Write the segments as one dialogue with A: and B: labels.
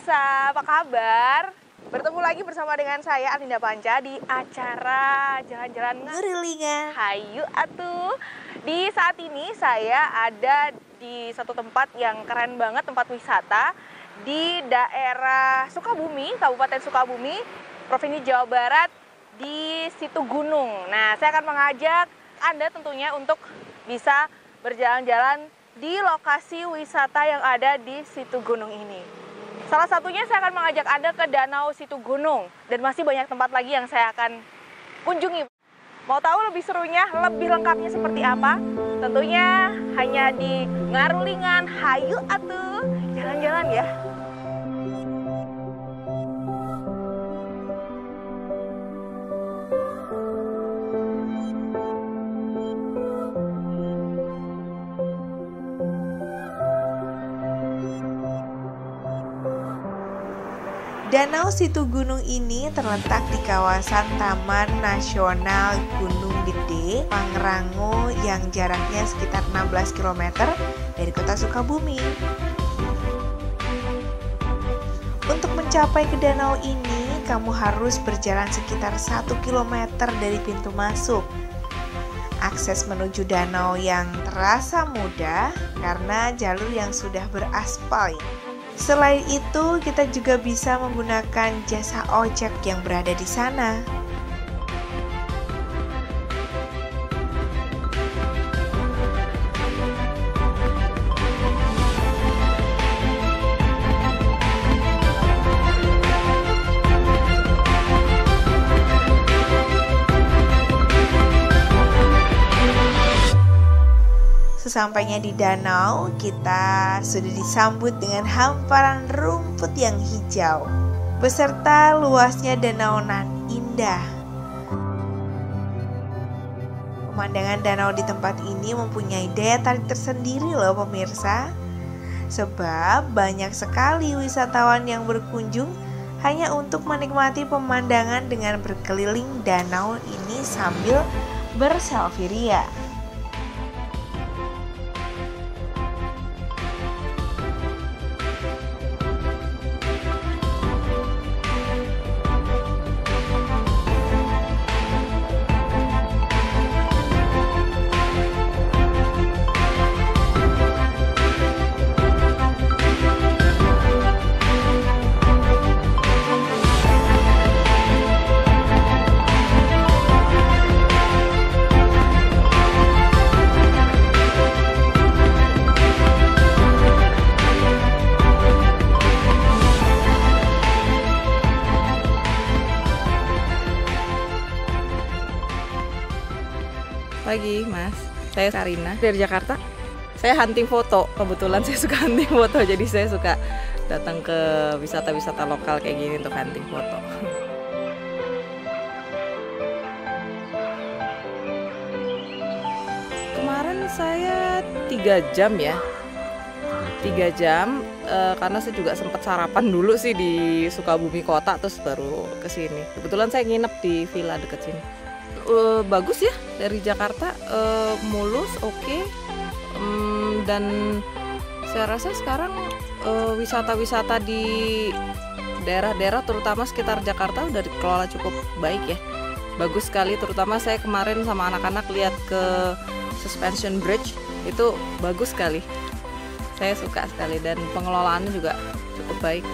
A: pemirsa, apa kabar? Bertemu lagi bersama dengan saya Arinda Panca di acara jalan-jalan
B: Ngerilingan.
A: Hayu atuh. Di saat ini saya ada di satu tempat yang keren banget, tempat wisata di daerah Sukabumi, Kabupaten Sukabumi, Provinsi Jawa Barat, di Situ Gunung. Nah, saya akan mengajak Anda tentunya untuk bisa berjalan-jalan di lokasi wisata yang ada di Situ Gunung ini. Salah satunya saya akan mengajak Anda ke Danau Situ Gunung dan masih banyak tempat lagi yang saya akan kunjungi. Mau tahu lebih serunya, lebih lengkapnya seperti apa? Tentunya hanya di Ngarulingan. Hayu atuh, jalan-jalan ya.
B: Danau Situ Gunung ini terletak di kawasan Taman Nasional Gunung Gede, Pangrango yang jaraknya sekitar 16 km dari kota Sukabumi. Untuk mencapai ke danau ini, kamu harus berjalan sekitar 1 km dari pintu masuk. Akses menuju danau yang terasa mudah karena jalur yang sudah beraspal. Selain itu, kita juga bisa menggunakan jasa ojek yang berada di sana. Sesampainya di danau, kita sudah disambut dengan hamparan rumput yang hijau, beserta luasnya danau nan indah. Pemandangan danau di tempat ini mempunyai daya tarik tersendiri loh pemirsa. Sebab banyak sekali wisatawan yang berkunjung hanya untuk menikmati pemandangan dengan berkeliling danau ini sambil berselfie ria.
C: Pagi Mas, saya Karina dari Jakarta. Saya hunting foto, kebetulan saya suka hunting foto, jadi saya suka datang ke wisata-wisata lokal kayak gini untuk hunting foto. Kemarin saya 3 jam ya, 3 jam karena saya juga sempat sarapan dulu sih di Sukabumi kota, terus baru ke sini. Kebetulan saya nginep di villa deket sini. Bagus ya dari Jakarta, mulus, oke. Dan saya rasa sekarang wisata-wisata di daerah-daerah terutama sekitar Jakarta udah dikelola cukup baik ya, bagus sekali. Terutama saya kemarin sama anak-anak lihat ke Suspension Bridge, itu bagus sekali, saya suka sekali, dan pengelolaannya juga cukup baik.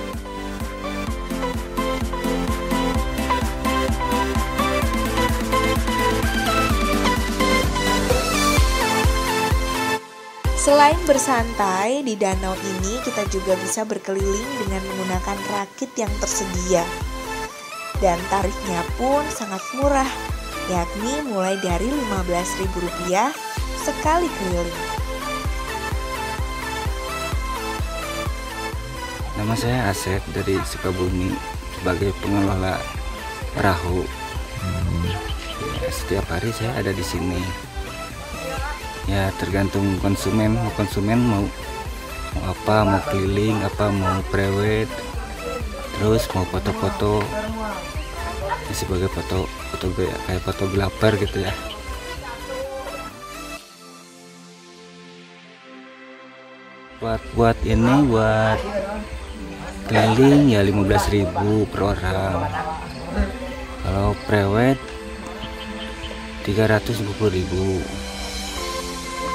B: Selain bersantai di danau ini, kita juga bisa berkeliling dengan menggunakan rakit yang tersedia. Dan tarifnya pun sangat murah, yakni mulai dari Rp15.000 sekali keliling.
D: Nama saya Asep dari Sukabumi sebagai pengelola perahu. Ya, setiap hari saya ada di sini. Ya tergantung konsumen mau apa, mau keliling apa, mau prewed, terus mau foto-foto ya, sebagai foto kayak fotografer gitu ya. buat keliling ya 15.000 per orang. Kalau prewed 350.000.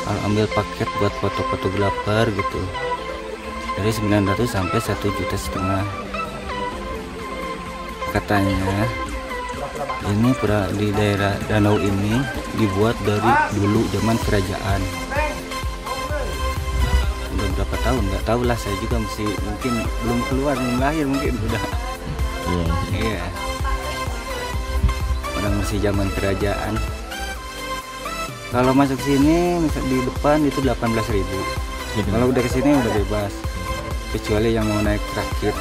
D: Kalau ambil paket buat fotografer gitu dari 900 sampai 1,5 juta. Katanya ini di daerah danau ini dibuat dari dulu zaman kerajaan. Udah berapa tahun nggak tahu lah, saya juga mungkin belum keluar, belum lahir mungkin udah. Iya. Orang masih zaman kerajaan. Kalau masuk sini di depan itu 18.000. Kalau udah kesini udah bebas, kecuali yang mau naik rakit.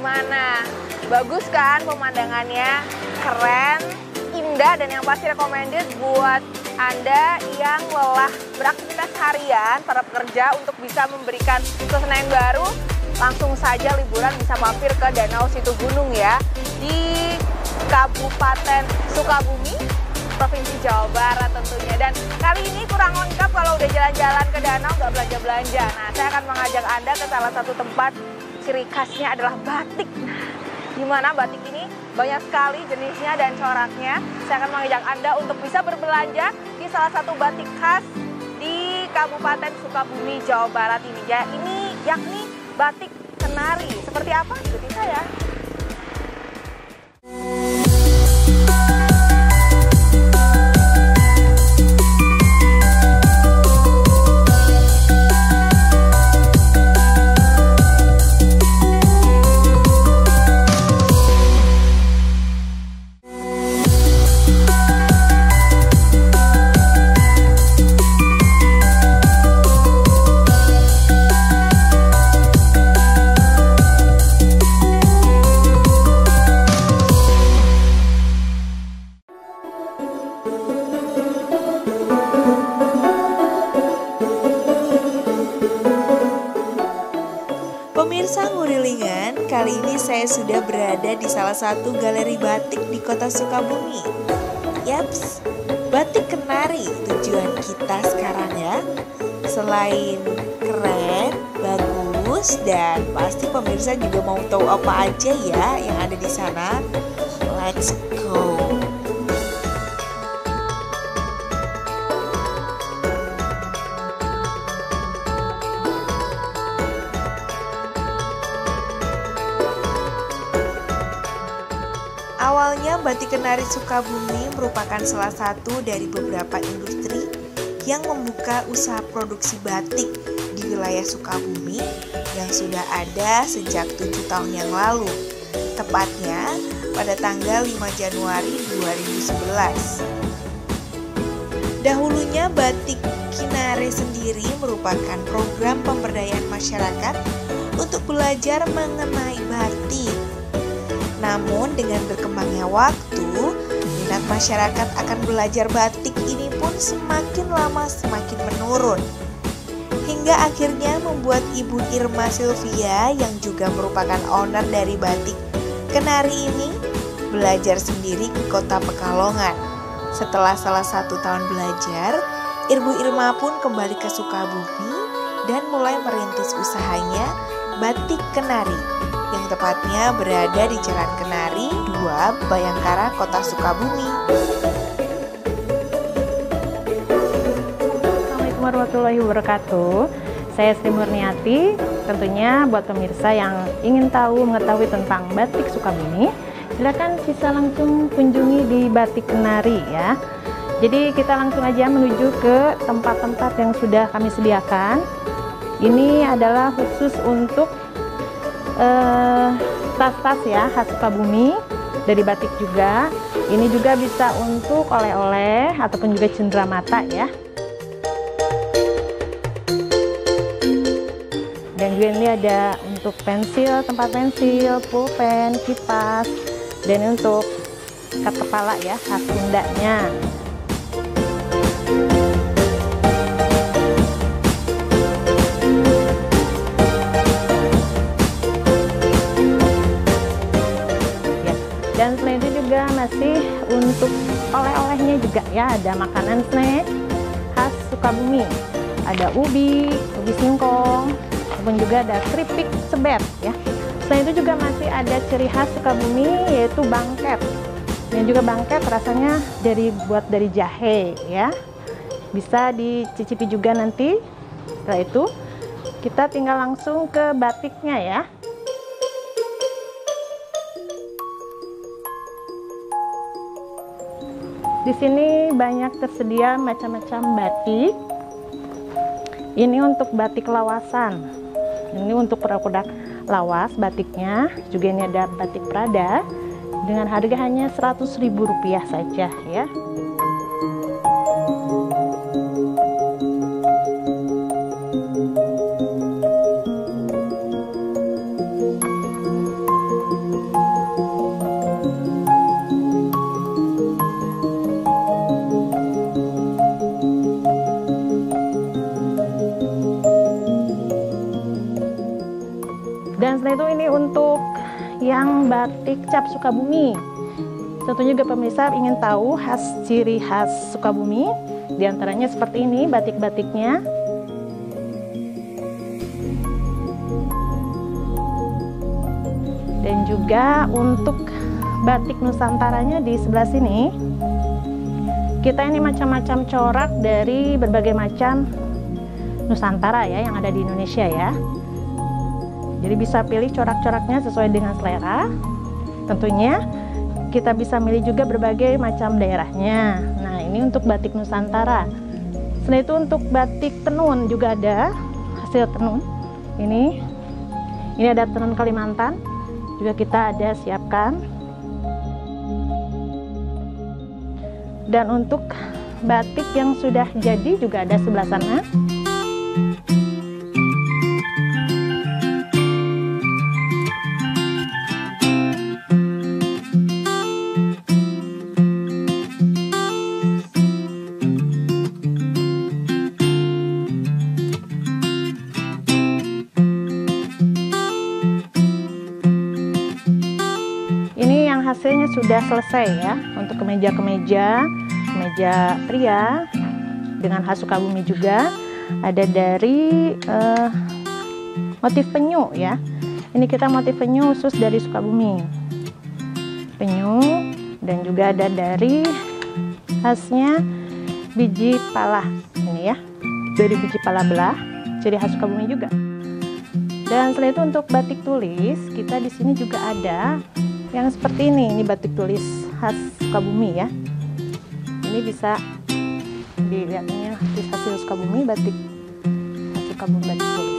A: Gimana? Bagus kan pemandangannya? Keren, indah, dan yang pasti recommended buat Anda yang lelah beraktivitas harian, para pekerja, untuk bisa memberikan suasana yang baru. Langsung saja liburan bisa mampir ke Danau Situgunung ya, di Kabupaten Sukabumi, Provinsi Jawa Barat tentunya. Dan kali ini kurang lengkap kalau udah jalan-jalan ke danau nggak belanja-belanja. Nah, saya akan mengajak Anda ke salah satu tempat ciri khasnya adalah batik. Nah, gimana batik ini? Banyak sekali jenisnya dan coraknya. Saya akan mengajak Anda untuk bisa berbelanja di salah satu batik khas di Kabupaten Sukabumi, Jawa Barat ini. Ya, ini yakni batik Kenari. Seperti apa? Ikuti saya.
B: Pemirsa Ngurilingan, kali ini saya sudah berada di salah satu galeri batik di kota Sukabumi. Yaps, batik Kenari tujuan kita sekarang ya. Selain keren, bagus, dan pasti pemirsa juga mau tahu apa aja ya yang ada di sana. Let's go. Awalnya batik Kenari Sukabumi merupakan salah satu dari beberapa industri yang membuka usaha produksi batik di wilayah Sukabumi yang sudah ada sejak 7 tahun yang lalu, tepatnya pada tanggal 5 Januari 2011. Dahulunya batik Kenari sendiri merupakan program pemberdayaan masyarakat untuk belajar mengenai batik. Namun dengan berkembangnya waktu, minat masyarakat akan belajar batik ini pun semakin lama semakin menurun. Hingga akhirnya membuat Ibu Irma Sylvia yang juga merupakan owner dari batik Kenari ini belajar sendiri ke kota Pekalongan. Setelah salah 1 tahun belajar, Ibu Irma pun kembali ke Sukabumi dan mulai merintis usahanya batik Kenari, yang tepatnya berada di Jalan Kenari 2, Bayangkara, Kota Sukabumi.
E: Assalamualaikum warahmatullahi wabarakatuh. Saya Sri Murniati. Tentunya buat pemirsa yang ingin mengetahui tentang batik Sukabumi, silakan bisa langsung kunjungi di Batik Kenari ya. Jadi kita langsung aja menuju ke tempat-tempat yang sudah kami sediakan. Ini adalah khusus untuk tas-tas ya khas Sukabumi dari batik juga. Ini juga bisa untuk oleh-oleh ataupun juga cenderamata ya. Dan juga ini ada untuk pensil, tempat pensil, pulpen, kipas, dan untuk ikat kepala ya khas Sundanya. Dan selain itu juga masih untuk oleh-olehnya juga ya, ada makanan snack khas Sukabumi, ada ubi singkong, ataupun juga ada keripik sebet ya. Selain itu juga masih ada ciri khas Sukabumi yaitu bangket. Dan juga bangket rasanya buat dari jahe ya. Bisa dicicipi juga nanti. Setelah itu kita tinggal langsung ke batiknya ya. Di sini banyak tersedia macam-macam batik. Ini untuk batik lawasan. Ini untuk produk lawas batiknya. Juga ini ada batik Prada dengan harga hanya Rp100.000 saja ya. Dan selain itu ini untuk yang batik cap Sukabumi. Tentunya juga pemirsa ingin tahu ciri khas Sukabumi. Di antaranya seperti ini batik-batiknya. Dan juga untuk batik Nusantaranya di sebelah sini. Kita ini macam-macam corak dari berbagai macam Nusantara ya yang ada di Indonesia ya. Jadi bisa pilih corak-coraknya sesuai dengan selera. Tentunya kita bisa milih juga berbagai macam daerahnya. Nah ini untuk batik Nusantara. Selain itu untuk batik tenun juga ada hasil tenun. Ini ada tenun Kalimantan. Juga kita ada siapkan. Dan untuk batik yang sudah jadi juga ada sebelah sana. Hasilnya sudah selesai ya untuk kemeja pria dengan khas Sukabumi juga. Ada dari motif penyu ya. Ini kita motif penyu khusus dari Sukabumi, penyu. Dan juga ada dari khasnya biji pala ini ya, dari biji pala belah, ciri khas Sukabumi juga. Dan selain itu untuk batik tulis kita di sini juga ada yang seperti ini batik tulis khas Sukabumi ya. Ini bisa dilihat ini hasil Sukabumi, batik khas Sukabumi batik tulis.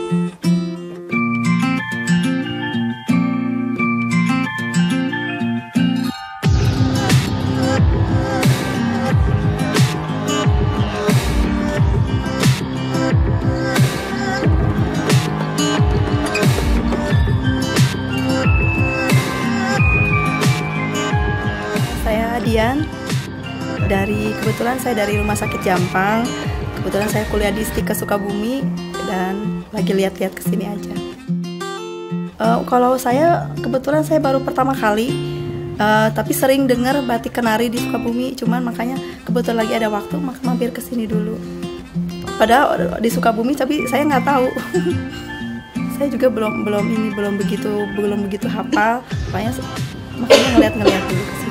F: Dian, kebetulan saya dari Rumah Sakit Jampang. Kebetulan saya kuliah di Stika Sukabumi dan lagi lihat-lihat kesini aja. Kalau saya kebetulan saya baru pertama kali, tapi sering dengar batik kenari di Sukabumi. Cuman makanya kebetulan lagi ada waktu, maka mampir kesini dulu. Padahal di Sukabumi, tapi saya nggak tahu. Saya juga belum begitu hafal. Makanya ngeliat dulu kesini.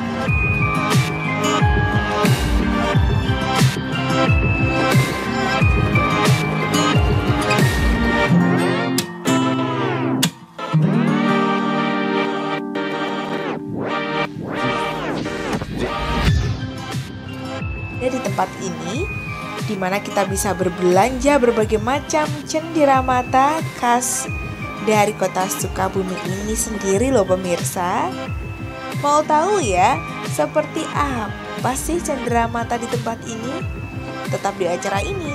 B: Di tempat ini, di mana kita bisa berbelanja berbagai macam cenderamata khas dari kota Sukabumi ini sendiri loh pemirsa. Mau tahu ya, seperti apa sih cenderamata di tempat ini? Tetap di acara ini,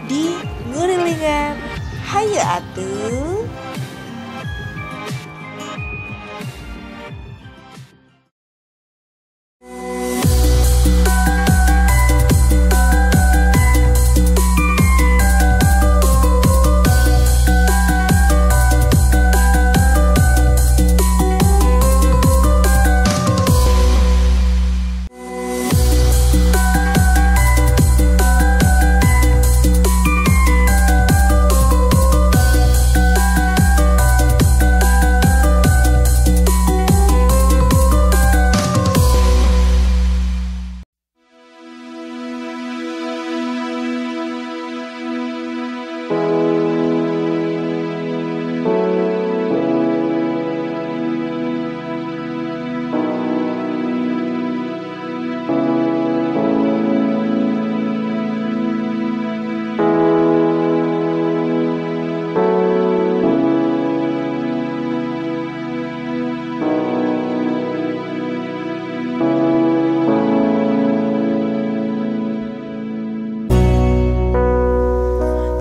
B: di Ngurilingan. Hayo atuh.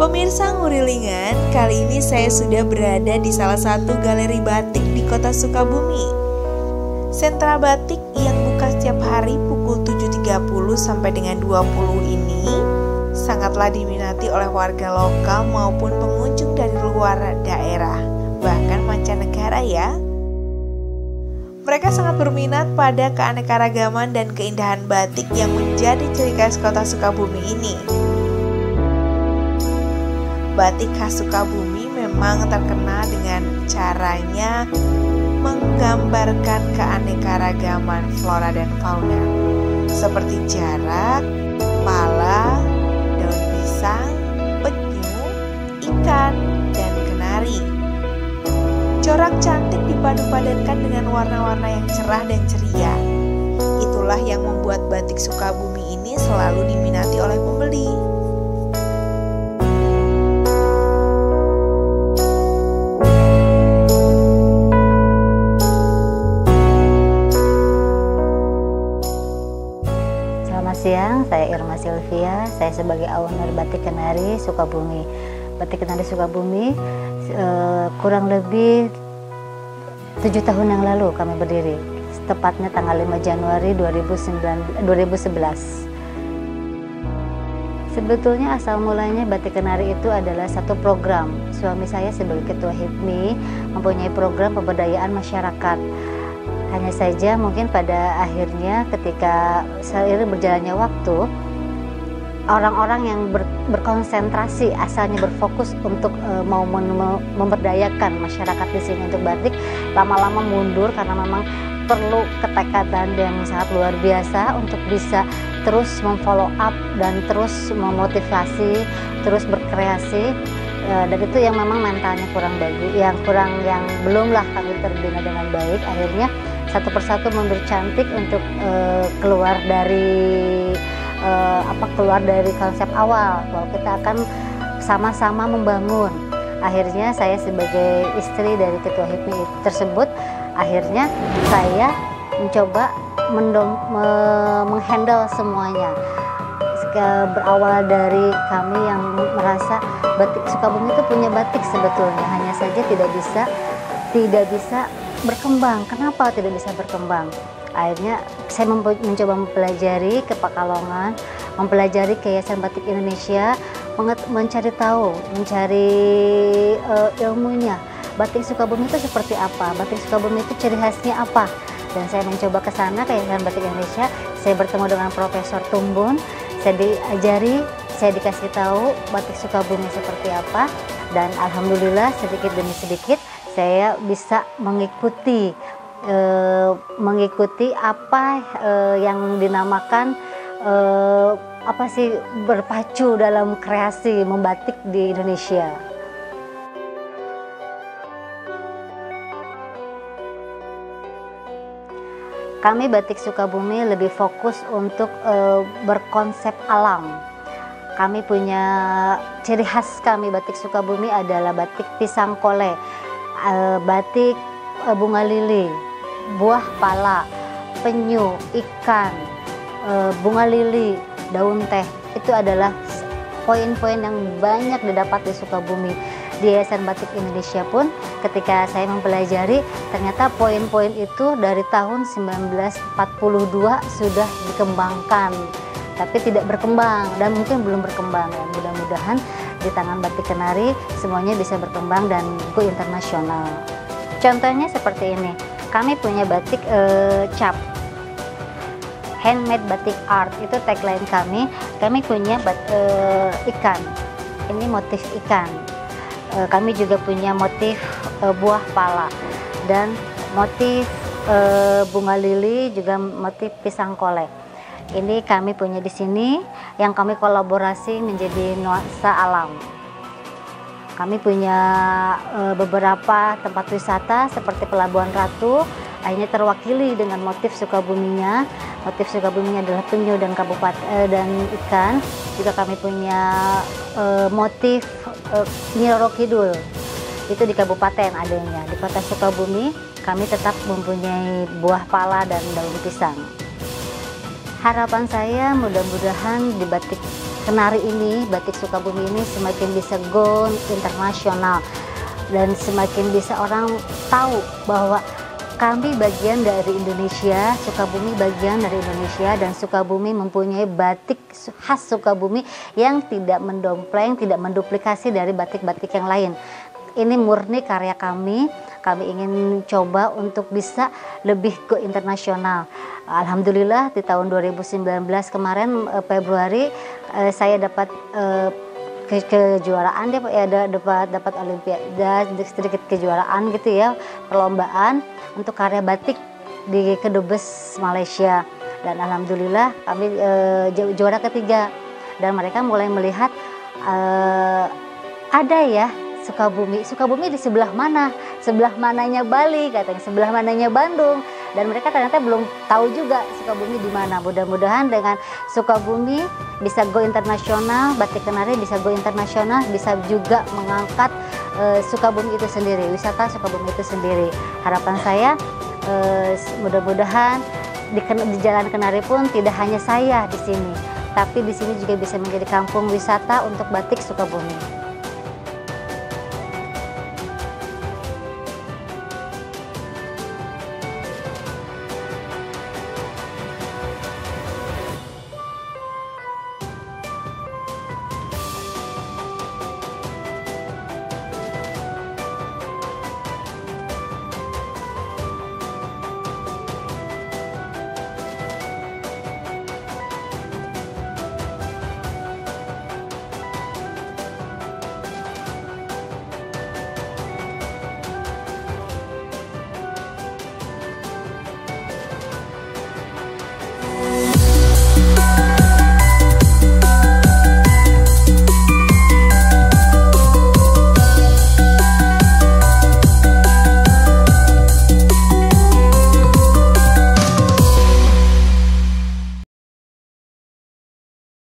B: Pemirsa Ngurilingan, kali ini saya sudah berada di salah satu galeri batik di kota Sukabumi. Sentra batik yang buka setiap hari pukul 7.30 sampai dengan 20 ini sangatlah diminati oleh warga lokal maupun pengunjung dari luar daerah, bahkan mancanegara ya. Mereka sangat berminat pada keanekaragaman dan keindahan batik yang menjadi ciri khas kota Sukabumi ini. Batik khas Sukabumi memang terkenal dengan caranya menggambarkan keanekaragaman flora dan fauna, seperti jarak, pala, daun pisang, penyu, ikan, dan kenari. Corak cantik dipadu-padankan dengan warna-warna yang cerah dan ceria. Itulah yang membuat batik Sukabumi ini selalu diminati oleh pembeli.
G: Siang, saya Irma Sylvia, saya sebagai owner Batik Kenari Sukabumi. Batik Kenari Sukabumi kurang lebih 7 tahun yang lalu kami berdiri, tepatnya tanggal 5 Januari 2011. Sebetulnya asal mulanya Batik Kenari itu adalah satu program. Suami saya sebagai ketua HIPMI mempunyai program pemberdayaan masyarakat. Hanya saja mungkin pada akhirnya ketika seiring berjalannya waktu, orang-orang yang berkonsentrasi asalnya berfokus untuk mau memberdayakan masyarakat di sini untuk batik, lama-lama mundur karena memang perlu ketekatan yang sangat luar biasa untuk bisa terus memfollow up dan terus memotivasi, terus berkreasi. Dan itu yang memang mentalnya kurang bagus, yang belumlah kami terbina dengan baik. Akhirnya satu persatu mundur cantik untuk keluar dari konsep awal bahwa kita akan sama-sama membangun. Akhirnya saya sebagai istri dari ketua HIPMI tersebut, akhirnya saya mencoba menghandle semuanya. Berawal dari kami yang merasa batik Sukabumi itu punya batik sebetulnya, hanya saja tidak bisa berkembang. Kenapa tidak bisa berkembang? Akhirnya saya mencoba mempelajari ke Pekalongan, mempelajari ke Yayasan Batik Indonesia, mencari ilmunya. Batik Sukabumi itu seperti apa? Batik Sukabumi itu ciri khasnya apa? Dan saya mencoba ke sana ke Yayasan Batik Indonesia. Saya bertemu dengan Profesor Tumbun. Saya diajari, saya dikasih tahu batik Sukabumi seperti apa, dan alhamdulillah sedikit demi sedikit saya bisa mengikuti apa yang dinamakan berpacu dalam kreasi membatik di Indonesia. Kami Batik Sukabumi lebih fokus untuk berkonsep alam. Kami punya ciri khas kami Batik Sukabumi adalah batik pisang kole. batik bunga lili, buah pala, penyu, ikan, bunga lili, daun teh. Itu adalah poin-poin yang banyak didapat di Sukabumi. Di Yayasan Batik Indonesia pun ketika saya mempelajari, ternyata poin-poin itu dari tahun 1942 sudah dikembangkan, tapi tidak berkembang dan mungkin belum berkembang. Ya, mudah-mudahan di tangan Batik Kenari semuanya bisa berkembang dan go internasional. Contohnya seperti ini, kami punya batik cap, handmade batik art, itu tagline kami. Kami punya ikan, ini motif ikan. Kami juga punya motif buah pala dan motif bunga lili, juga motif pisang kolek. Ini kami punya di sini yang kami kolaborasi menjadi nuansa alam. Kami punya beberapa tempat wisata seperti Pelabuhan Ratu, akhirnya terwakili dengan motif Sukabuminya. Motif Sukabuminya adalah penyu dan kabupaten dan ikan. Juga kami punya motif Nyi Roro Kidul, itu di kabupaten adanya. Di kota Sukabumi kami tetap mempunyai buah pala dan daun pisang. Harapan saya mudah-mudahan di batik Kenari ini, batik Sukabumi ini semakin bisa go internasional dan semakin bisa orang tahu bahwa kami bagian dari Indonesia, Sukabumi bagian dari Indonesia, dan Sukabumi mempunyai batik khas Sukabumi yang tidak mendompleng, tidak menduplikasi dari batik-batik yang lain. Ini murni karya kami ingin coba untuk bisa lebih ke internasional. Alhamdulillah di tahun 2019 kemarin Februari saya dapat kejuaraan, dapat olimpiade, sedikit kejuaraan gitu ya, perlombaan untuk karya batik di Kedubes Malaysia, dan alhamdulillah kami juara ketiga, dan mereka mulai melihat ada ya Sukabumi di sebelah mana, sebelah mananya Bali katanya, sebelah mananya Bandung, dan mereka ternyata belum tahu juga Sukabumi di mana. Mudah-mudahan dengan Sukabumi bisa go internasional, Batik Kenari bisa go internasional, bisa juga mengangkat Sukabumi itu sendiri, wisata Sukabumi itu sendiri. Harapan saya mudah-mudahan di Jalan Kenari pun tidak hanya saya di sini, tapi di sini juga bisa menjadi kampung wisata untuk batik Sukabumi.